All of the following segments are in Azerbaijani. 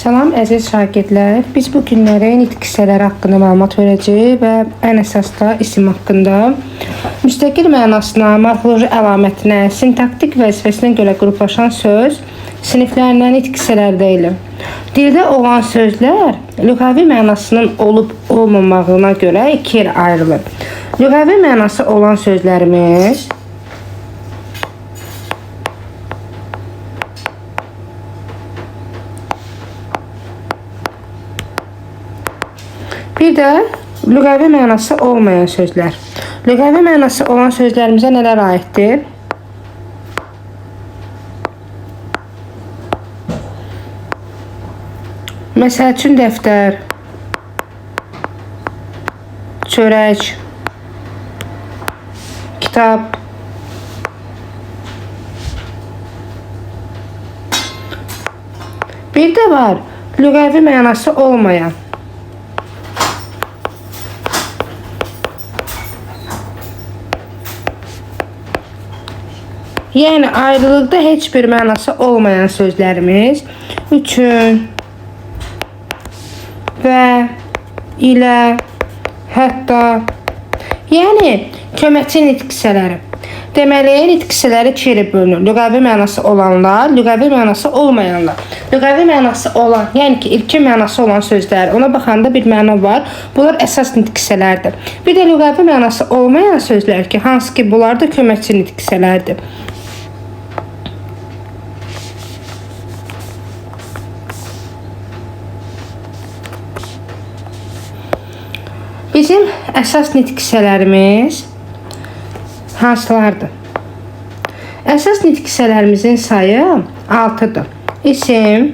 Salam əziz şagirdlər. Biz bu günləri nitq hissələri haqqında məlumat verəcəyik və ən əsas da isim haqqında müstəqil mənasına, morfoloji əlamətinə, sintaktik vəzifəsinə görə qruplaşan söz siniflərinə nitq hissələri deyilir. Dildə olan sözlər lüğəvi mənasının olub-olmamağına görə iki yerə ayrılır. Lüğəvi mənası olan sözlərimiz bir də lüğəvi mənası olmayan sözlər. Lüğəvi mənası olan sözlərimizə nələr aiddir? Məsəl üçün dəftər, çörək, kitab, bir də var lüğəvi mənası olmayan. Yəni ayrılıqda heç bir mənası olmayan sözlərimiz üçün, və, ilə, hətta, yəni köməkçi nitq hissələri. Deməli, nitq hissələri iki yerə bölünür. Lüğəvi mənası olanlar, lüğəvi mənası olmayanlar. Lüğəvi mənası olan, yəni ki, ilkin mənası olan sözlər, ona baxanda bir məna var. Bunlar əsas nitq hissələrdir. Bir də lüğəvi mənası olmayan sözlər ki, hansı ki, bunlar da köməkçi nitq hissələrdir. Bizim əsas nitq hissələrimiz hansılardır? Əsas nitq hissələrimizin sayı 6-dır. İsim,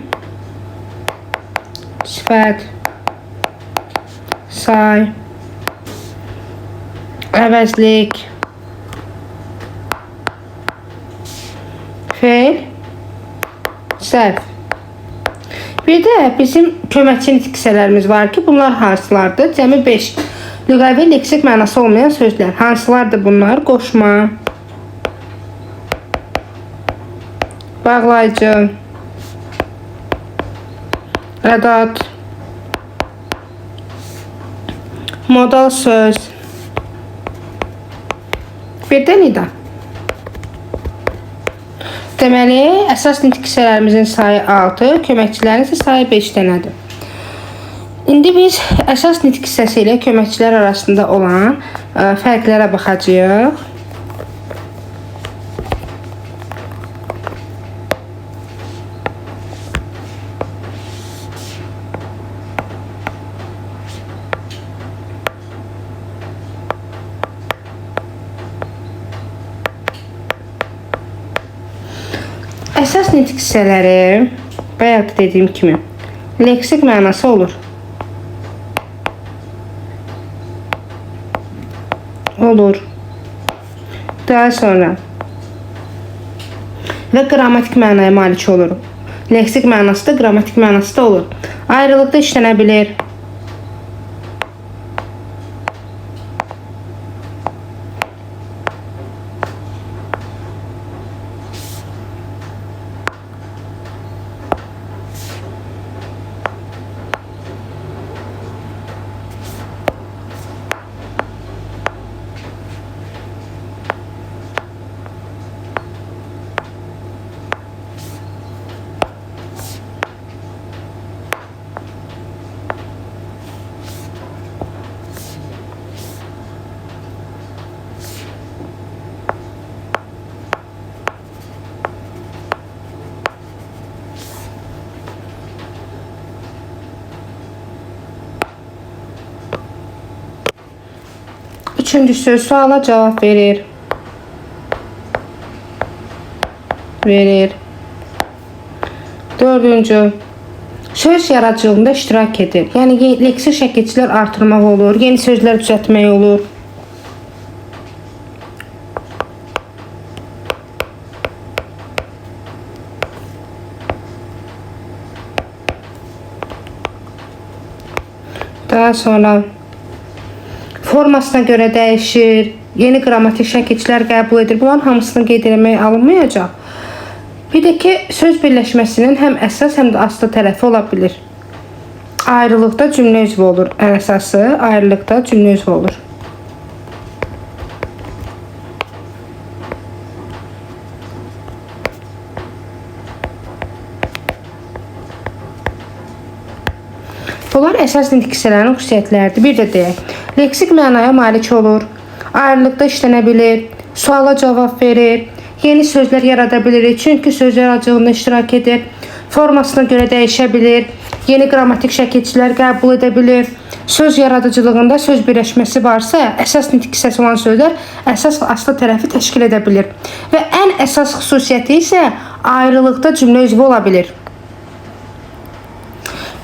sifət, say, əvəzlik, fe'l, sərf. Bir də bizim köməkçi nitq hissələrimiz var ki, bunlar hansılardır? Cəmi 5. Lüğəvi leksik mənası olmayan sözlər. Hansılardır bunlar? Qoşma, bağlayıcı, ədat, modal söz, bir də nida. Deməli, əsas nitq hissələrimizin sayı 6, köməkçilərin isə sayı 5 dənədir. İndi biz əsas nitq hissəsi ilə köməkçilər arasında olan fərqlərə baxacağıq. Əsas nitq hissələri, bayaq da dediyim kimi, leksik mənası olur. Daha sonra və qrammatik mənaya malik olur. Leksik mənası da, qrammatik mənası da olur. Ayrılıqda işlənə bilir. Üçüncüsü, suala cavab verir. Dördüncü, söz yaradıcılığında iştirak edir. Yəni, leksik şəkilçilər artırmaq olur, yeni sözlər düzəltmək olur. Daha sonra formasına görə dəyişir, yeni qrammatik şəkilçilər qəbul edir. Bunların hamısını qeyd etmək alınmayacaq. Bir də ki, söz birləşməsinin həm əsas, həm də aslı tərəfi ola bilir. Ayrılıqda cümlə üzvü olur ən əsası, ayrılıqda cümlə üzvü olur. Bunlar əsas nitq hissələrinin xüsusiyyətləridir. Bir də deyək, leksik mənaya malik olur, ayrılıqda işlənə bilir, suala cavab verir, yeni sözlər yarada bilirik, çünki söz yaradıcılığında iştirak edir, formasına görə dəyişə bilir, yeni qrammatik şəkilçilər qəbul edə bilir. Söz yaradıcılığında söz birləşməsi varsa, əsas nitq hissəsi olan sözlər əsas və aslı tərəfi təşkil edə bilir. Və ən əsas xüsusiyyəti isə ayrılıqda cümlə üzvü ola bilir.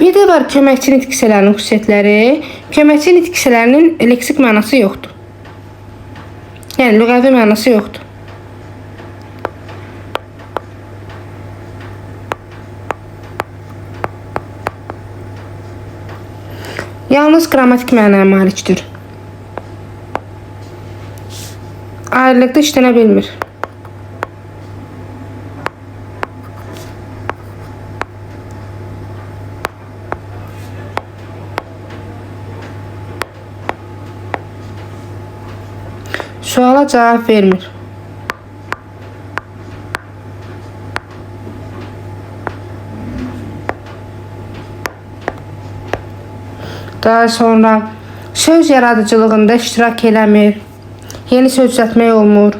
Bir də var köməkçi nitq hissələrinin xüsusiyyətləri. Köməkçi nitq hissələrinin leksik mənası yoxdur. Yəni, lüğəvi mənası yoxdur. Yalnız qrammatik mənaya malikdir. Ayrılıqda işlənə bilmir. Suala cavab vermir. Daha sonra söz yaradıcılığında iştirak eləmir. Yeni söz düzəltmək olmur.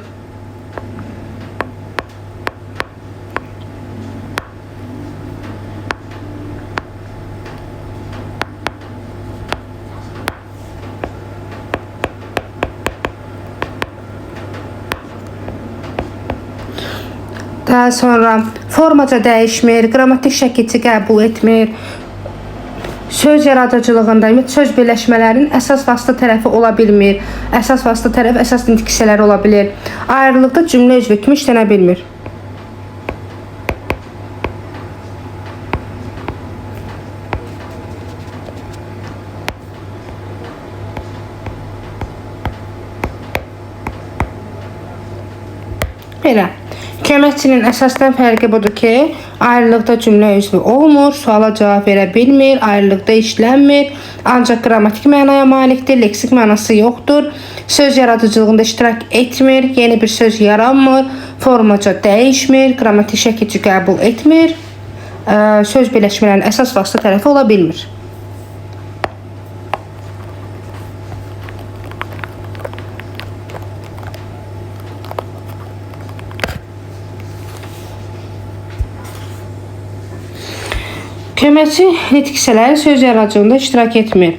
Daha sonra formaca dəyişmir, qrammatik şəkilçi qəbul etmir. Söz yaradıcılığında söz birləşmələrinin əsas vasitə tərəfi ola bilmir. Əsas vasitə tərəf əsas nitq hissələri ola bilir. Ayrılıqda cümlə üzvü kimi işlənə bilmir. Belə. Köməkçinin əsasdan fərqi budur ki, ayrılıqda cümlə üzvü olmur, suala cavab verə bilmir, ayrılıqda işlənmir, ancaq qrammatik mənaya malikdir, leksik mənası yoxdur, söz yaradıcılığında iştirak etmir, yeni bir söz yaranmır, formaca dəyişmir, qrammatik şəkilçi qəbul etmir, söz birləşmələrinin əsas vasitə tərəfi ola bilmir. Köməkçi nitq hissələri söz yaradıcılığında iştirak etmir.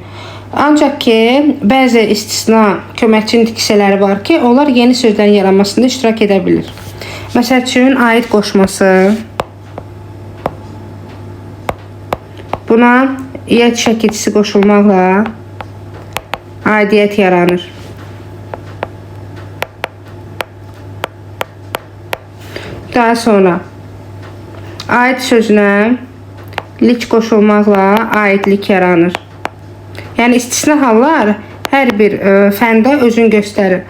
Ancaq ki, bəzi istisna köməkçi nitq hissələri var ki, onlar yeni sözlərin yaranmasında iştirak edə bilir. Məsəl üçün, aid qoşması. Buna iyyət şəkilçisi qoşulmaqla aidiyyət yaranır. Daha sonra, aid sözünə lik qoşulmaqla aidlik yaranır. Yəni istisna hallar hər bir fəndə özünü göstərir.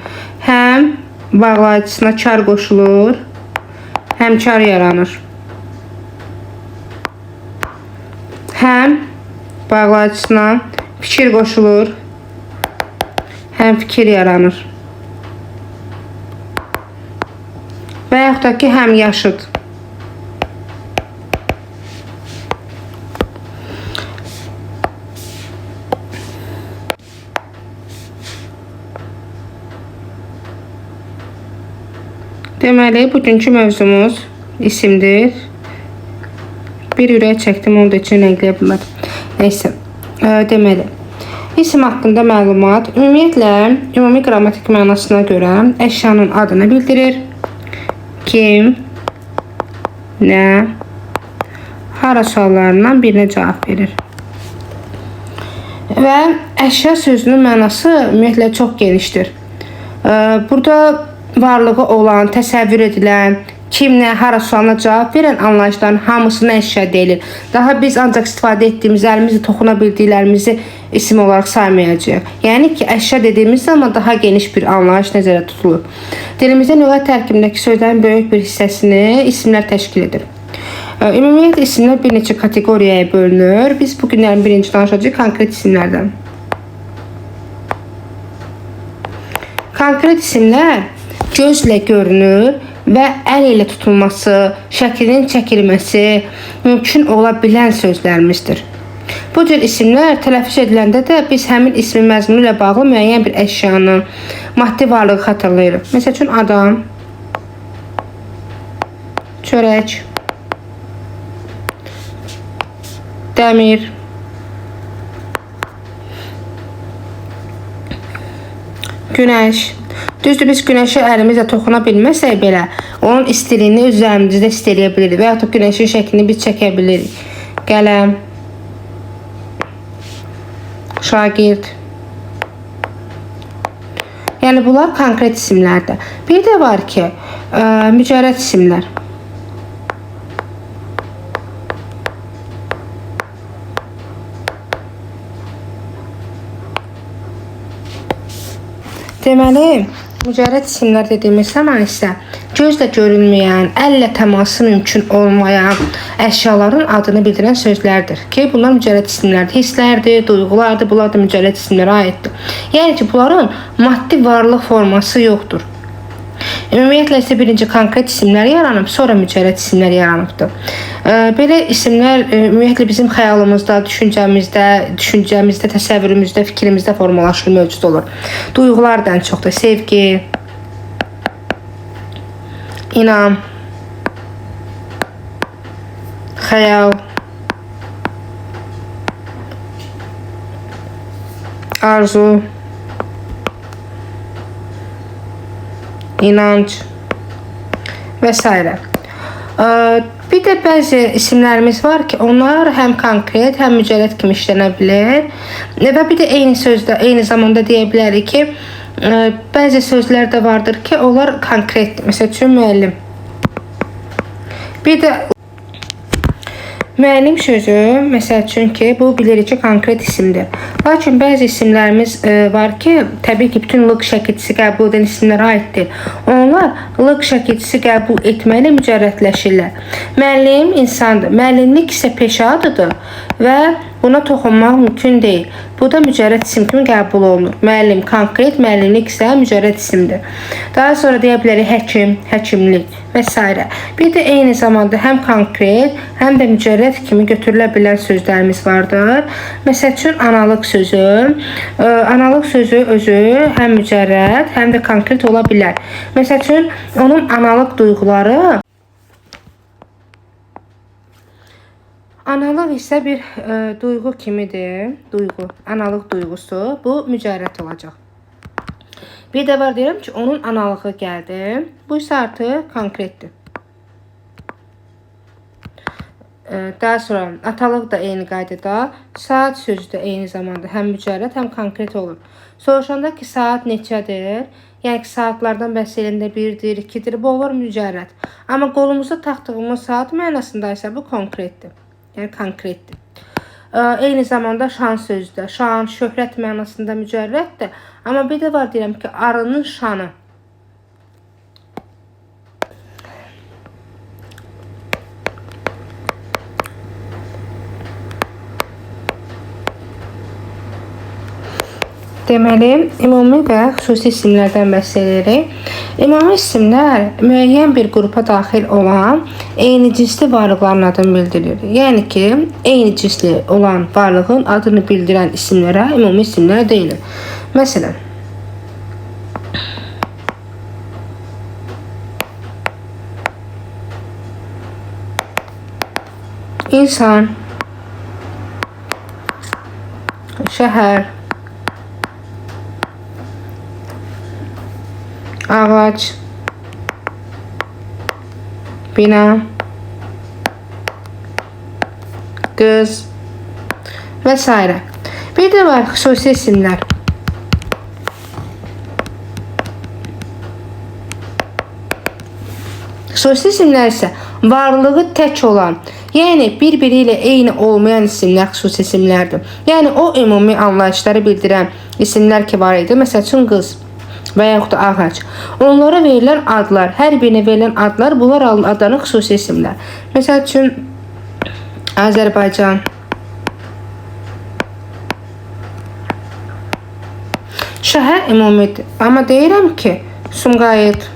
Həm bağlayıcısına kar qoşulur, həm kar yaranır. Həm bağlayıcısına fikir qoşulur, həm fikir yaranır. Və yaxud da ki, həm yaşıd. Deməli, bugünkü mövzumuz isimdir. Bir ürək çəkdim, onun da üçün nəqləyə bilmədim. Neyse, deməli, isim haqqında məlumat ümumiyyətlə, ümumi qrammatik mənasına görə əşyanın adını bildirir. Kim, nə, hara suallarından birinə cavab verir. Və əşya sözünün mənası ümumiyyətlə çox genişdir. Burada varlığı olan, təsəvvür edilən, kim nə, hara sualına cavab verən anlayışların hamısına əşya deyilir. Daha biz ancaq istifadə etdiyimiz, əlimizlə toxuna bildiklərimizi isim olaraq saymayacağıq. Yəni ki, əşya dediyimiz zaman daha geniş bir anlayış nəzərdə tutulur. Dilimizdə lüğət tərkibindəki sözlərin böyük bir hissəsini isimlər təşkil edir. Ümumiyyətlə isimlər bir neçə kateqoriyaya bölünür. Biz bu günlərin birinci danışacağıq konkret isimlərdən. Konkret isimlər gözlə görünür və əl ilə tutulması, şəklinin çəkilməsi mümkün ola bilən sözlərimizdir. Bu cür isimlər tələffüz ediləndə də biz həmin ismin məzmunu ilə bağlı müəyyən bir əşyanı, maddi varlığı xatırlayırıq. Məsəl üçün adam, çörək, dəmir, günəş. Düzdür, biz günəşə əlimizlə toxuna bilməsək belə, onun istiliyini öz üzərimizdə hiss edə bilirik və ya da günəşin şəklini biz çəkə bilirik. Qələm, şagird. Yəni bunlar konkret isimlərdir. Bir də var ki, mücərrəd isimlər. Deməli, mücərrəd isimlər dediyimiz zaman isə gözlə görünməyən, əllə təması mümkün olmayan əşyaların adını bildirən sözlərdir ki, bunlar mücərrəd isimlərdir, hisslərdir, duyğulardır, bunlar da mücərrəd isimlərə aiddir. Yəni ki, bunların maddi varlıq forması yoxdur. Ümumiyyətlə isə birinci konkret isimlər yaranıb, sonra mücərrəd isimlər yaranıbdır. Belə isimlər ümumiyyətlə bizim xəyalımızda, düşüncəmizdə, təsəvvürümüzdə, fikrimizdə formalaşır, mövcud olur. Duyğulardan çox da sevgi, inam, xəyal, arzu, inanc və s. Bir də bəzi isimlərimiz var ki, onlar həm konkret, həm mücərrəd kimi işlənə bilir. Və bir də eyni sözdə, eyni zamanda deyə bilərik ki, bəzi sözlər də vardır ki, onlar konkretdir. Məsəl üçün müəllim. Bir də müəllim sözü, məsəl üçün ki, bu bilirik ki, konkret isimdir. Lakin bəzi isimlərimiz var ki, təbii ki, bütün lıq şəkilçisi qəbul edən isimlərə aiddir. Onlar lıq şəkilçisi qəbul etməklə mücərrədləşirlər. Müəllim insandır. Müəllimlik isə peşə adıdır və buna toxunmaq mümkün deyil. Bu da mücərrəd isim kimi qəbul olunur. Müəllim konkret, müəllimlik isə mücərrəd isimdir. Daha sonra deyə bilərik həkim, həkimlik və s. Bir də eyni zamanda həm konkret, həm də mücərrəd kimi götürülə bilən sözlərimiz vardır. Məsəl üçün analıq sözü. Analıq sözü özü həm mücərrəd, həm də konkret ola bilər. Məsəl üçün onun analıq duyğuları. Analıq isə bir duyğu kimidir. Duyğu, analıq duyğusu. Bu mücərrəd olacaq. Bir də var deyirəm ki, onun analığı gəldi. Bu isə artıq konkretdir. Daha sonra atalıq da eyni qaydada. Saat sözü də eyni zamanda həm mücərrəd, həm konkret olur. Soruşanda ki, saat neçədir? Yəni ki, saatlardan bəhs edəndə 1-dir, 2-dir. Bu olur mücərrəd. Amma qolumuzda taxdığımız saat mənasında isə bu konkretdir. Yəni konkretdir. Eyni zamanda şan sözü də. Şan, şöhrət mənasında mücərrəddir. Amma bir də var deyirəm ki, arının şanı. Deməli, ümumi və xüsusi isimlərdən bəhs edirik. Ümumi isimlər müəyyən bir qrupa daxil olan eyni cinsli varlıqların adını bildirir. Yəni ki, eyni cinsli olan varlığın adını bildirən isimlərə ümumi isimlər deyilir. Məsələn, insan, şəhər, ağac, bina, qız və s. Bir də var xüsusi isimlər. Xüsusi isimlər isə varlığı tək olan, yəni bir-biri ilə eyni olmayan isimlər xüsusi isimlərdir. Yəni o ümumi anlayışları bildirən isimlər ki var idi. Məsəl üçün qız və yaxud da ağac. Onlara verilən adlar, hər birinə verilən adlar bunlar adların xüsusi isimlər. Məsəl üçün Azərbaycan, şəhər ümumidir. Amma deyirəm ki, Sumqayıt.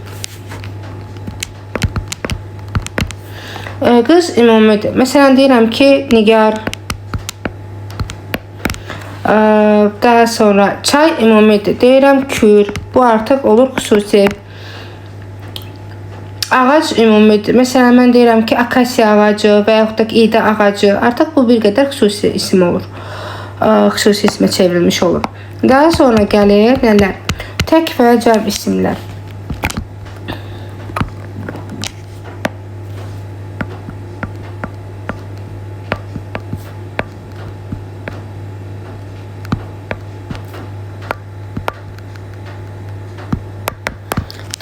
Qız ümumidir. Məsələn deyirəm ki, Nigar. Daha sonra çay ümumidir. Deyirəm Kür. Bu artıq olur xüsusi. Ağac ümumidir. Məsələn mən deyirəm ki, akasiya ağacı və yaxud da ida ağacı. Artıq bu bir qədər xüsusi isim olur. Xüsusi ismə çevrilmiş olur. Daha sonra gəlir nələr? Tək və cəm isimlər.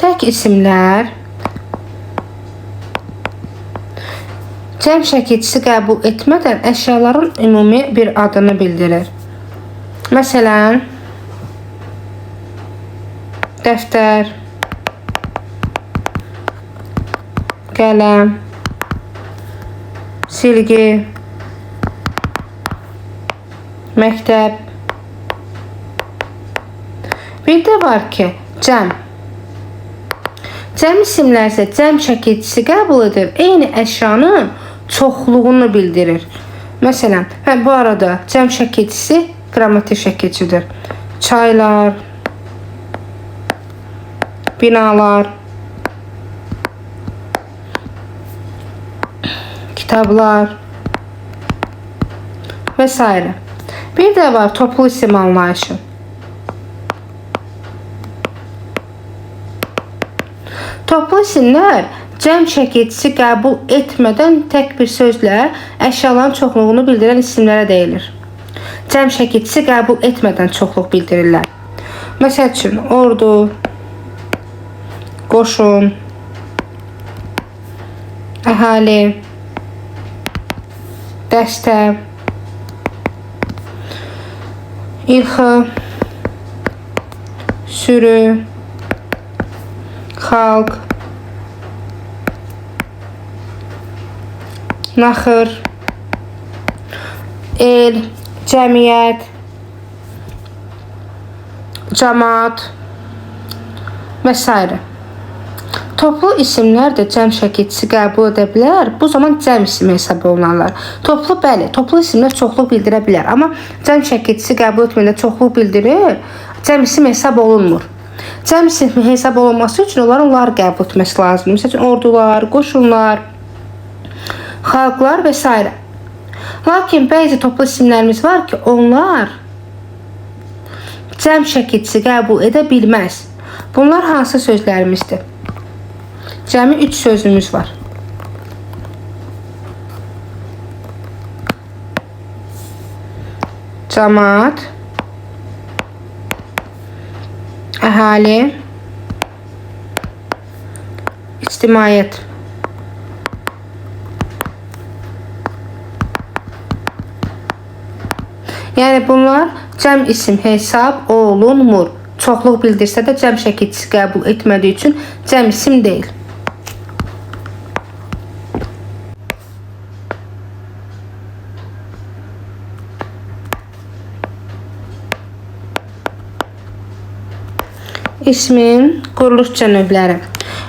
Tək isimlər cəm şəkilçisi qəbul etmədən əşyaların ümumi bir adını bildirir. Məsələn, dəftər, qələm, silgi, məktəb. Bir də var ki, cəm. Cəm isimlər isə cəm şəkilçisi qəbul edir. Eyni əşyanın çoxluğunu bildirir. Məsələn, bu arada cəm şəkilçisi qrammatik şəkilçidir. Çaylar, binalar, kitablar və s. Bir də var toplu isim anlayışı. Toplu isimlər cəm şəkilçisi qəbul etmədən tək bir sözlə əşyaların çoxluğunu bildirən isimlərə deyilir. Cəm şəkilçisi qəbul etmədən çoxluq bildirirlər. Məsəl üçün, ordu, qoşun, əhali, dəstə, ilxı, sürü, xalq, naxır, el, cəmiyyət, cəmaat və s. Toplu isimlər də cəm şəkilçisi qəbul edə bilər. Bu zaman cəm ismi hesab olunarlar. Bəli, toplu isimlər çoxluq bildirə bilər. Amma cəm şəkilçisi qəbul etməndə çoxluq bildirir, cəm isim hesab olunmur. Cəm ismi hesab olunması üçün onları qəbul etməsi lazımdır. Məsəl üçün, ordular, qoşunlar, xalqlar və s. Lakin bəzi toplu isimlərimiz var ki, onlar cəm şəkilçisi qəbul edə bilməz. Bunlar hansı sözlərimizdir? Cəmi 3 sözümüz var. Cəmaat, əhali, ictimaiyyət. Yəni bunlar cəm isim hesab olunmur. Çoxluq bildirsə də cəm şəkilçisi qəbul etmədiyi üçün cəm isim deyil. İsmin quruluşca növləri.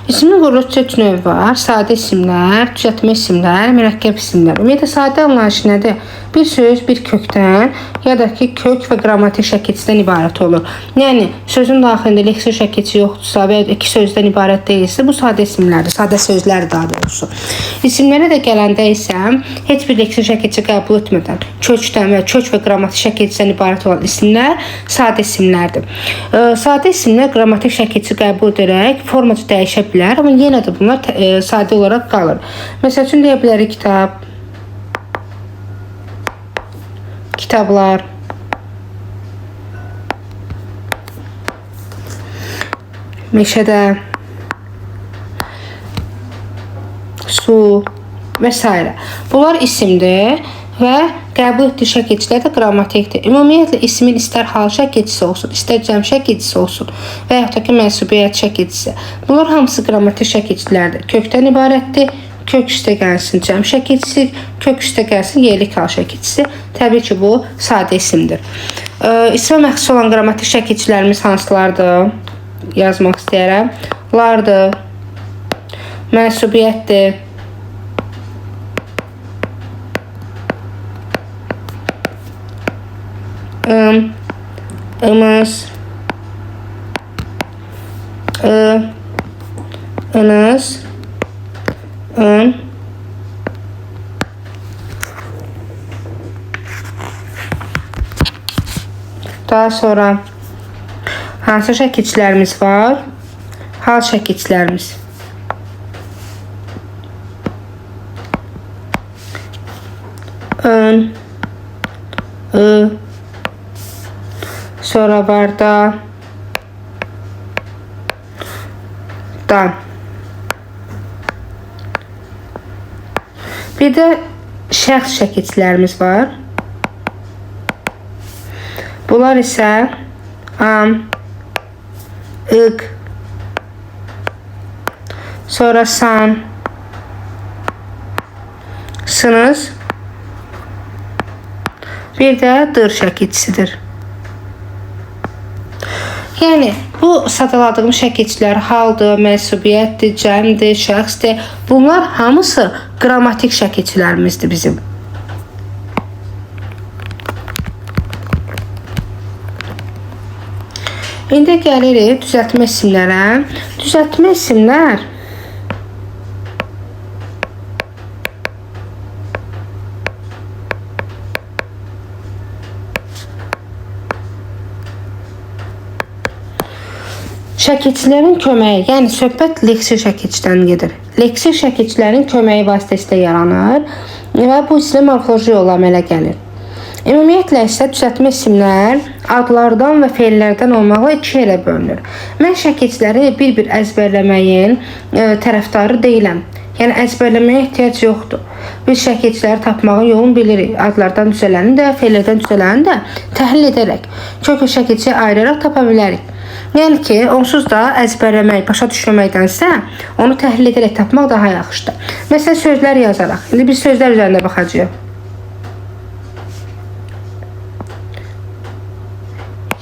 İsmin quruluşca 3 növ var. Sadə isimlər, düzəltmə isimlər, mürəkkəb isimlər. Ümumiyyətlə sadə anlayışı nədir? Bir söz bir kökdən ya da ki kök və qrammatik şəkilçisidən ibarət olur. Yəni sözün daxilində leksik şəkilçisi yoxdursa və ya 2 sözdən ibarət deyilsə, bu sadə isimlərdir, sadə sözlər daha doğrusu. İsimlərə də gələndə isə heç bir leksik şəkilçisi qəbul etmədən kök və qrammatik şəkilçisidən ibarət olan isimlər sadə isimlərdir. Sadə isimlər qrammatik şəkilçisi qəbul edərək formacı dəyişə bilər, amma yenə də bunlar sadə olaraq qalır. Məsəl üçün deyə bilərik kitab, kitablar, meşədə, su və s. Bunlar isimdir və qəbul etdiyi şəkilçilər də qrammatikdir. Ümumiyyətlə ismin istər hal şəkilçisi olsun, istər cəm şəkilçisi olsun və yaxud da ki mənsubiyyət şəkilçisi. Bunlar hamısı qrammatik şəkilçilərdir. Kökdən ibarətdir. Kök üstə gəlsin cəm şəkilçisi, kök üstə gəlsin yerlik hal şəkilçisi. Təbii ki, bu sadə isimdir. İsmə məxsus olan qrammatik şəkilçilərimiz hansılardır? Yazmaq istəyərəm. Lardır, mənsubiyyətdir, ımız, ınız, daha sonra hansı şəkilçilərimiz var? Hal şəkilçilərimiz. Sonra var da bir də şəxs şəkilçilərimiz var. Bunlar isə am, ıq, sonra san, sınız, bir də dır şəkilçisidir. Yəni, bu sadaladığım şəkilçilər haldır, mənsubiyyətdir, cəmdir, şəxsdir. Bunlar hamısı qrammatik şəkilçilərimizdir bizim. İndi gəlirik düzəltmə isimlərə. Düzəltmə isimlər şəkilçilərin köməyi, yəni söhbət leksik şəkilçidən gedir. Leksik şəkilçilərin köməyi vasitəsilə yaranır və bu isimlə morfoloji yolla əmələ gəlir. Ümumiyyətlə isə düzəltmə isimlər adlardan və feillərdən olmaqla iki yerə bölünür. Mən şəkilçiləri bir-bir əzbərləməyin tərəfdarı deyiləm. Yəni əzbərləməyə ehtiyac yoxdur. Biz şəkilçiləri tapmağın yolunu bilirik. Adlardan düzələni də, feillərdən düzələni də təhlil edərək, kökü şəkilçiyə ayıraraq tapa bilərik. Yəni ki, onsuz da əzbərləmək, başa düşməməkdənsə, onu təhlil edərək tapmaq daha yaxşıdır. Məsələn, sözlər yazaraq. İndi biz sözlər üzərində baxacağıq.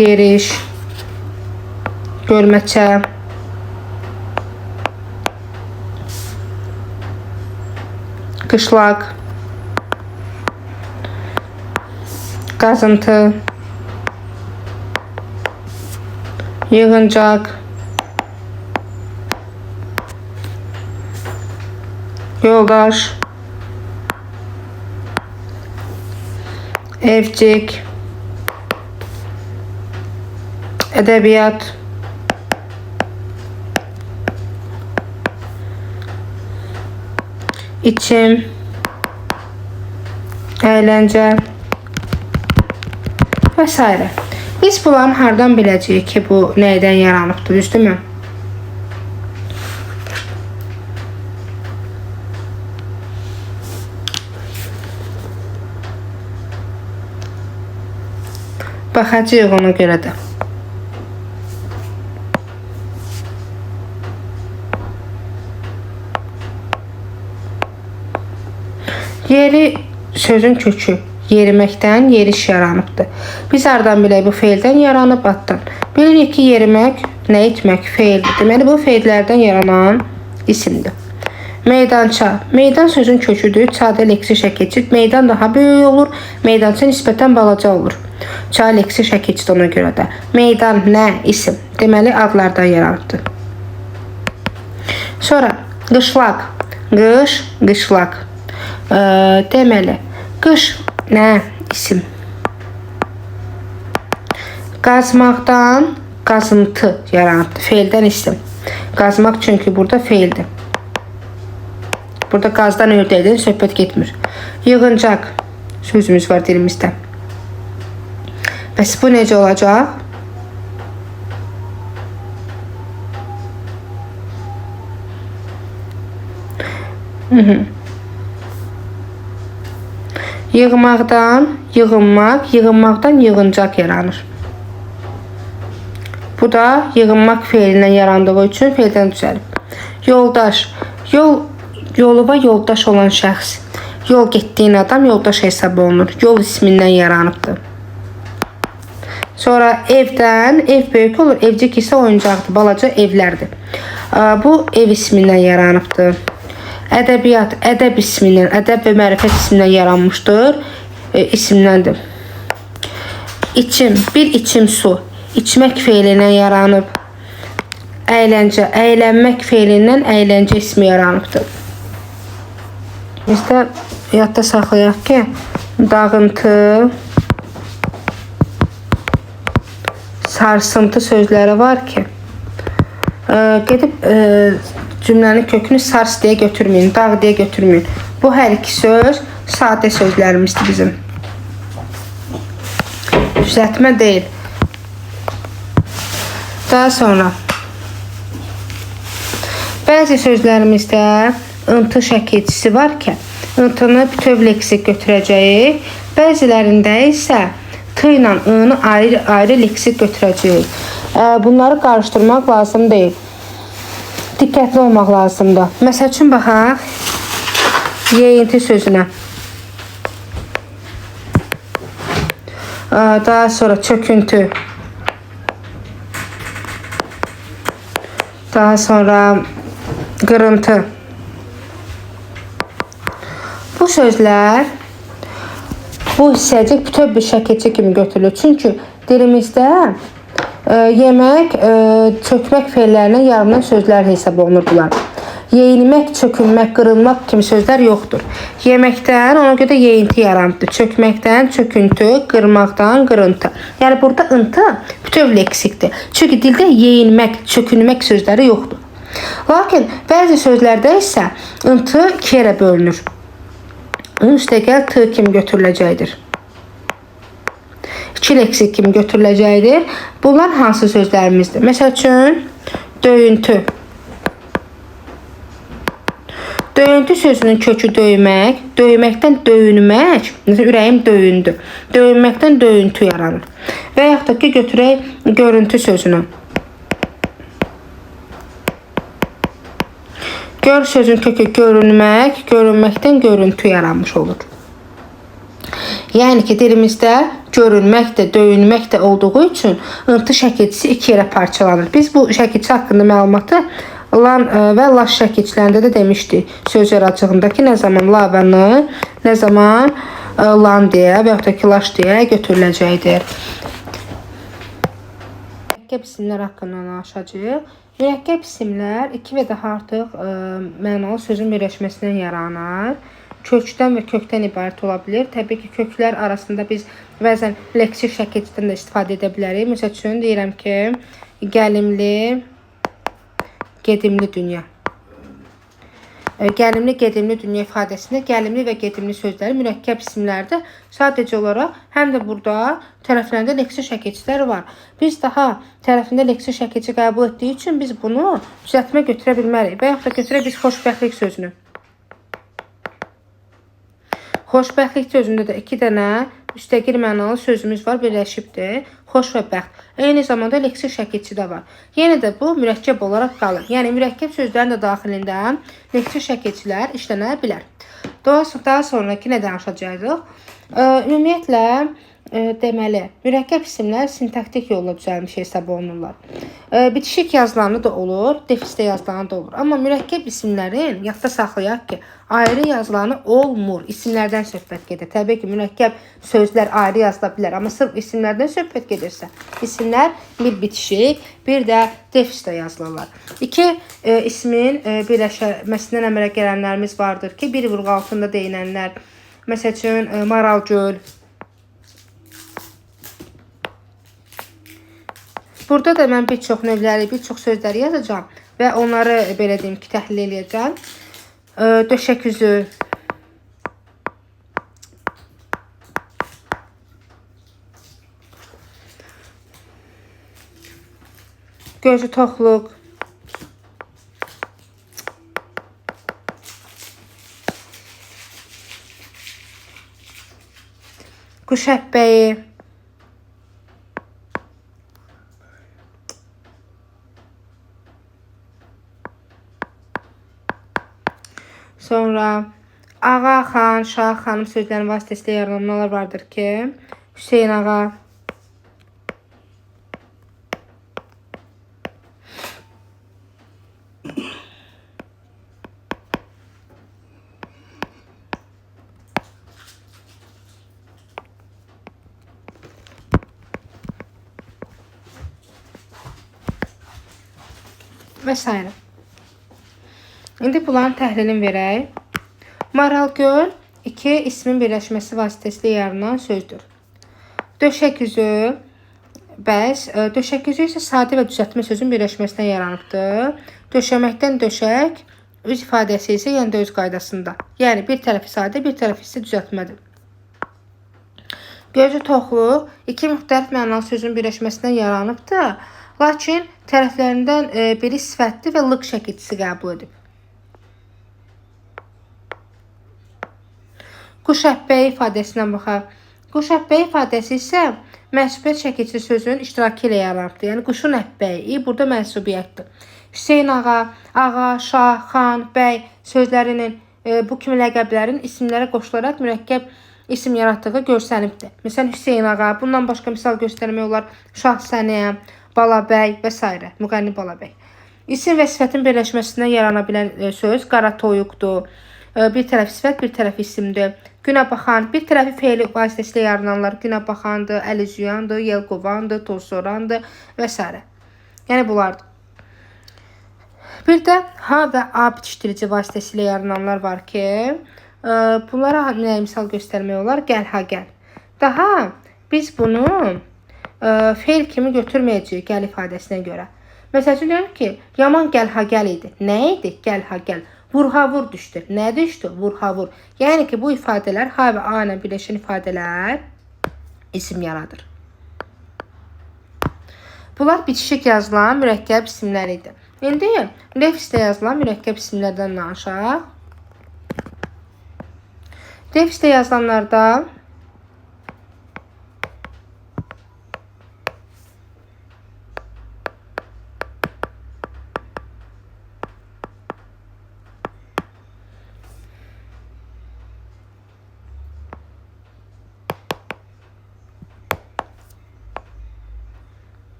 Yeriş, görməçə, qışlaq, qazıntı, yığıncaq, yoldaş, evcik, ədəbiyyat, içim, əyləncə və s. Biz bunların hardan biləcəyik ki, bu nəydən yaranıbdır, düzdürmü? Baxacağıq ona görə də. Yeri sözün kökü. Yeriməkdən yeriş yaranıbdır. Biz hardan bilək bu feildən yaranıb addan. Bilirik ki, yerimək, nə etmək feildir. Deməli, bu feillərdən yaranan isimdir. Meydança. Meydan sözün köküdür. Çadə leksik şəkilçi. Meydan daha böyük olur. Meydança nisbətən balaca olur. Çadə leksik şəkilçidir ona görə də. Meydan nə? İsim. Deməli, adlardan yaranıbdır. Sonra, qışlaq. Qış, qışlaq. Deməli, qış nə? İsim. Qazmaqdan qazıntı yaranıbdır. Feildən isim. Qazmaq çünki burada feildir. Burada qazdan ördəkdən söhbət getmir. Yığıncaq sözümüz var dilimizdə. Bəs bu necə olacaq? Yığmaqdan yığınmaq, yığınmaqdan yığıncaq yaranır. Bu da yığınmaq feilindən yarandığı üçün feildən düzəlib. Yoldaş, yolu və yoldaş olan şəxs. Yol getdiyin adam yoldaş hesab olunur. Yol ismindən yaranıbdır. Sonra evdən, ev böyük olur, evcik isə oyuncaqdır, balaca evlərdir. Bu ev ismindən yaranıbdır. Ədəbiyyat, ədəb ismindən, ədəb və mərifət ismindən yaranmışdır, isimləndir. İçim, bir içim su, içmək feilindən yaranıb. Əyləncə, əylənmək feilindən əyləncə ismi yaranıbdır. Biz də yadda saxlayaq ki, dağıntı, sarsıntı sözləri var ki, gedib cümlənin kökünü sars deyə götürməyin, dağ deyə götürməyin. Bu hər iki söz sadə sözlərimizdir bizim. Düzəltmə deyil. Daha sonra bəzi sözlərimizdə ıntı şəkilçisi var ki, ıntını bütöv leksik götürəcəyik. Bəzilərində isə t ilə ı-nı ayrı leksik götürəcəyik. Bunları qarışdırmaq lazım deyil. Diqqətli olmaq lazımdır. Məsəl üçün, baxaq, yeyinti sözünə. Daha sonra çöküntü. Daha sonra qırıntı. Bu sözlər bu hissəcik bütöv bir şəkilçi kimi götürülür. Çünki dilimizdə yemək, çökmək feillərindən yaranan sözlər hesab olunur bunlar. Yeyinmək, çökünmək, qırılmaq kimi sözlər yoxdur. Yeməkdən ona görə yeyinti yaranıbdır. Çökməkdən çöküntü, qırmaqdan qırıntı. Yəni burada ıntı bütöv leksikdir. Çünki dildə yeyinmək, çökünmək sözləri yoxdur. Lakin bəzi sözlərdə isə ıntı iki yerə bölünür. Onun üstəgəl t kimi götürüləcəkdir. İki leksik kimi götürüləcəkdir. Bunlar hansı sözlərimizdir? Məsəl üçün, döyüntü. Döyüntü sözünün kökü döymək, döyməkdən döyünmək, ürəyim döyündü. Döyünməkdən döyüntü yaranır. Və yaxud da ki, götürək görüntü sözünü. Gör sözün kökü görünmək, görünməkdən görüntü yaranmış olur. Yəni ki, dilimizdə görünmək də, döyünmək də olduğu üçün ıntı şəkilçisi iki yerə parçalanır. Biz bu şəkilçi haqqında məlumatı lan və laş şəkilçilərində də demişdik. Söz yaracığındakı nə zaman la və n, nə zaman lan deyə və yaxud da ki, laş deyə götürüləcəkdir. Mürəkkəb isimlər haqqında danışacağıq. Mürəkkəb isimlər iki və daha artıq mənalı sözün birləşməsindən yaranır. Kökdən və kökdən ibarət ola bilir. Təbii ki, köklər arasında biz bəzən leksik şəkilçidən də istifadə edə bilərik. Məsəl üçün, deyirəm ki, gəlimli, gedimli dünya. Gəlimli, gedimli dünya ifadəsində gəlimli və gedimli sözləri mürəkkəb isimlərdir. Sadəcə olaraq həm də burada tərəflərində leksik şəkilçilər var. Biz daha tərəfində leksik şəkilçi qəbul etdiyi üçün biz bunu düzəltmə götürə bilmərik. Və yaxud da götürək biz xoşbəxtlik sözünü. Xoşbəxtlik sözündə də iki dənə müstəqil mənalı sözümüz var, birləşibdir. Xoş və bəxt. Eyni zamanda leksik şəkilçi də var. Yenə də bu mürəkkəb olaraq qalır. Yəni mürəkkəb sözlərin də daxilində leksik şəkilçilər işlənə bilər. Daha sonraki nə danışacağıq? Ümumiyyətlə, deməli, mürəkkəb isimlər sintaktik yolla düzəlmiş hesab olunurlar. Bitişik yazılanı da olur, defisdə yazılanı da olur. Amma mürəkkəb isimlərin, yadda saxlayaq ki, ayrı yazılanı olmur. İsimlərdən söhbət gedir. Təbii ki, mürəkkəb sözlər ayrı yazıla bilər. Amma sırf isimlərdən söhbət gedirsə, isimlər bir bitişik, bir də defisdə yazılırlar. İki ismin birləşməsindən əmələ gələnlərimiz vardır ki, bir vurğu altında deyilənlər. Məsəl üçün, maral göl. Burada da mən bir çox növləri, bir çox sözləri yazacağım və onları belə deyim ki, təhlil edəcəm. Döşək üzü, gözü toxluq, Quş həbbəyi. Sonra ağa, xan, şah, xanım sözlərinin vasitəsilə yarananlar vardır ki, Hüseyin ağa. Və s. İndi bunların təhlilini verək. Maral göl iki ismin birləşməsi vasitəsilə yaranan sözdür. Döşək üzü, bəs döşək üzü isə sadə və düzəltmə sözün birləşməsindən yaranıbdır. Döşəməkdən döşək, üz ifadəsi isə yəni də öz qaydasında. Yəni bir tərəfi sadə, bir tərəfi isə düzəltmədir. Gözü toxluq iki müxtəlif mənalı sözün birləşməsindən yaranıbdır. Lakin tərəflərindən biri sifətli və lıq şəkilçisi qəbul edib. Quş həbbəyi ifadəsinə baxaq. Quş həbbəyi ifadəsi isə mənsubiyyət şəkilçisi sözün iştirakı ilə yaranıbdır. Yəni quşun həbbəyi burada mənsubiyyətdir. Hüseyin ağa, ağa, şah, xan, bəy sözlərinin bu kimi ləqəblərin isimlərə qoşularaq mürəkkəb isim yaratdığı görsənibdir. Məsələn, Hüseyin ağa, bundan başqa misal göstərmək olar. Şah Səniyə, Balabəy və s. Müğənni Balabəy. İsim və sifətin birləşməsindən yarana bilən söz qara toyuqdur. Bir tərəf sifət, bir tərəf isimdir. Günə baxan, bir tərəfi feili vasitəsilə yarananlar günə baxandır, əl üzüyandır, yelqovandır, toz sorandır və s. Yəni bunlardır. Bir də ha və a bitişdirici vasitəsilə yarananlar var ki, bunlara nəyə misal göstərmək olar? Gəl, ha, gəl. Daha biz bunu feil kimi götürməyəcəyik gəl ifadəsinə görə. Məsələn, deyirəm ki, yaman gəl, ha, gəl idi. Nə idi? Gəl, ha, gəl. Vur, ha, vur düşdü. Nə düşdü? Vur, ha, vur. Yəni ki, bu ifadələr ha və a ilə birləşən ifadələr isim yaradır. Bunlar bitişik yazılan mürəkkəb isimlər idi. İndi lefsdə yazılan mürəkkəb isimlərdən danışaq. Lefsdə yazılanlarda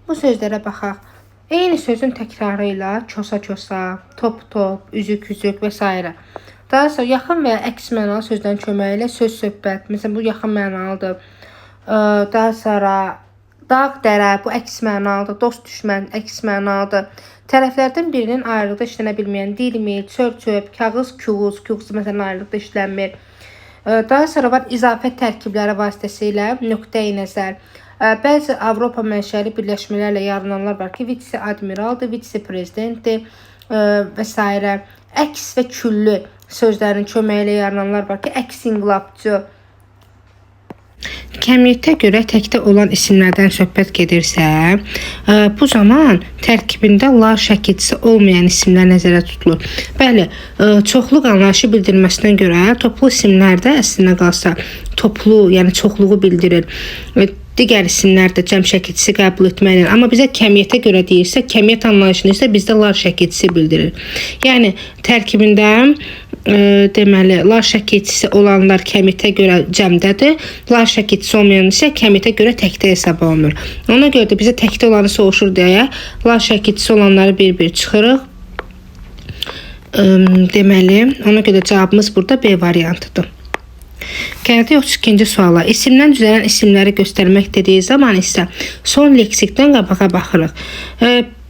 bu sözlərə baxaq. Eyni sözün təkrarı ilə çosa-çosa, top-top, üzük-üzük və s. Daha sonra yaxın və ya əks mənalı sözlərin köməyi ilə söz-söhbət. Məsələn, bu yaxın mənalıdır. Daha sonra dağ-dərə, bu əks mənalıdır. Dost-düşmən, əks mənalıdır. Tərəflərdən birinin ayrılıqda işlənə bilməyən dilmil, çöp-çöp, kağız-küğuz, küğuz məsələn ayrılıqda işlənmir. Daha sonra var izafət tərkibləri vasitəsilə nöqtəyi nəzər. Bəzi Avropa mənşəli birləşmələrlə yarananlar var ki, vitse-admiraldır, vitse-prezidentdir və s. Əks və küllü sözlərin köməyi ilə yarananlar var ki, əks-inqilabçı. Kəmiyyətə görə təkdə olan isimlərdən söhbət gedirsə, bu zaman tərkibində lar şəkilçisi olmayan isimlər nəzərdə tutulur. Bəli, çoxluq anlayışı bildirməsindən görə toplu isimlərdə əslində qalsa toplu, yəni çoxluğu bildirir. Digər isimlər də cəm şəkilçisi qəbul etməklə. Amma bizə kəmiyyətə görə deyirsə, kəmiyyət anlayışını isə bizdə lar şəkilçisi bildirir. Yəni tərkibində deməli lar şəkilçisi olanlar kəmiyyətə görə cəmdədir. Lar şəkilçisi olmayan isə kəmiyyətə görə təkdə hesab olunur. Ona görə də bizə təkdə olanı soruşur deyə lar şəkilçisi olanları bir-bir çıxırıq. Deməli, ona görə cavabımız burada B variantıdır. Gəldik 32-ci suala. İsimdən düzələn isimləri göstərmək dediyi zaman isə son leksikdən qabağa baxırıq.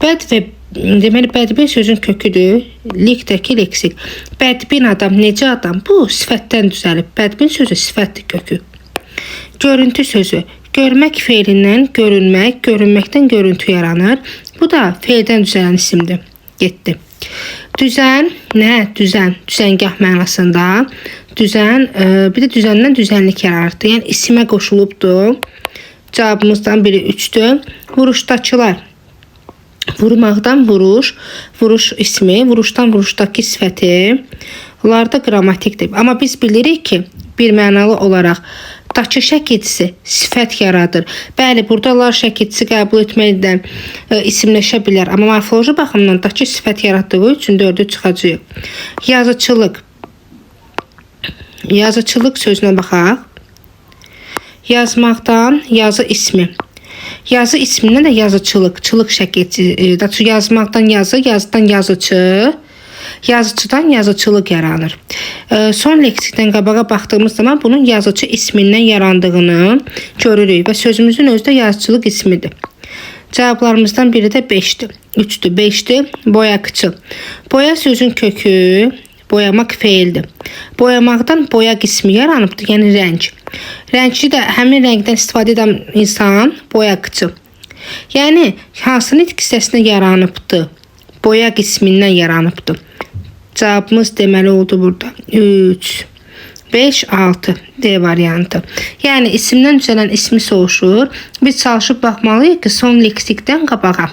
Bəd və deməli bədbin sözün köküdür. Likdəki leksik. Bədbin adam necə adam? Bu sifətdən düzəlib. Bədbin sözü sifətdir kökü. Görüntü sözü. Görmək feilindən görünmək, görünməkdən görüntü yaranır. Bu da feildən düzələn isimdir. Getdi. Düzən, nə? Düzən, düzəngah mənasında. Düzən, bir də düzəndən düzənlik yaranırdı. Yəni isimə qoşulubdur. Cavabımızdan biri 3'dür. Vuruşdakılar. Vurmaqdan vuruş, vuruş ismi, vuruşdan vuruşdakı sifəti. Bunlar da qrammatikdir. Amma biz bilirik ki, bir mənalı olaraq dakı şəkilçisi sifət yaradır. Bəli, buradalar şəkilçisi qəbul etməkdən isimləşə bilər. Amma morfoloji baxımdan dakı sifət yaratdığı üçün 4'ü çıxacaq. Yazıçılıq. Yazıçılıq sözünə baxaq. Yazmaqdan yazı ismi. Yazı ismindən də yazıçılıq, çılıq şəkilçisi. Yazmaqdan yazı, yazıdan yazıcı, yazıcıdan yazıçılıq yaranır. Son leksikdən qabağa baxdığımız zaman bunun yazıcı ismindən yarandığını görürük və sözümüzün özü də yazıçılıq ismidir. Cavablarımızdan biri də 5'dir. 3'dür, 5'dir. Boyaqçı. Boya sözün kökü, boyamaq feildir. Boyamaqdan boyaq ismi yaranıbdır, yəni rəng. Rəngçi də həmin rəngdən istifadə edən insan boyaqçı. Yəni hansı nitq hissəsinə yaranıbdır? Boyaq ismindən yaranıbdır. Cavabımız deməli oldu burada. 3, 5, 6 D variantı. Yəni isimdən düzələn ismi soruşur. Biz çalışıb baxmalıyıq ki, son leksikdən qabağa.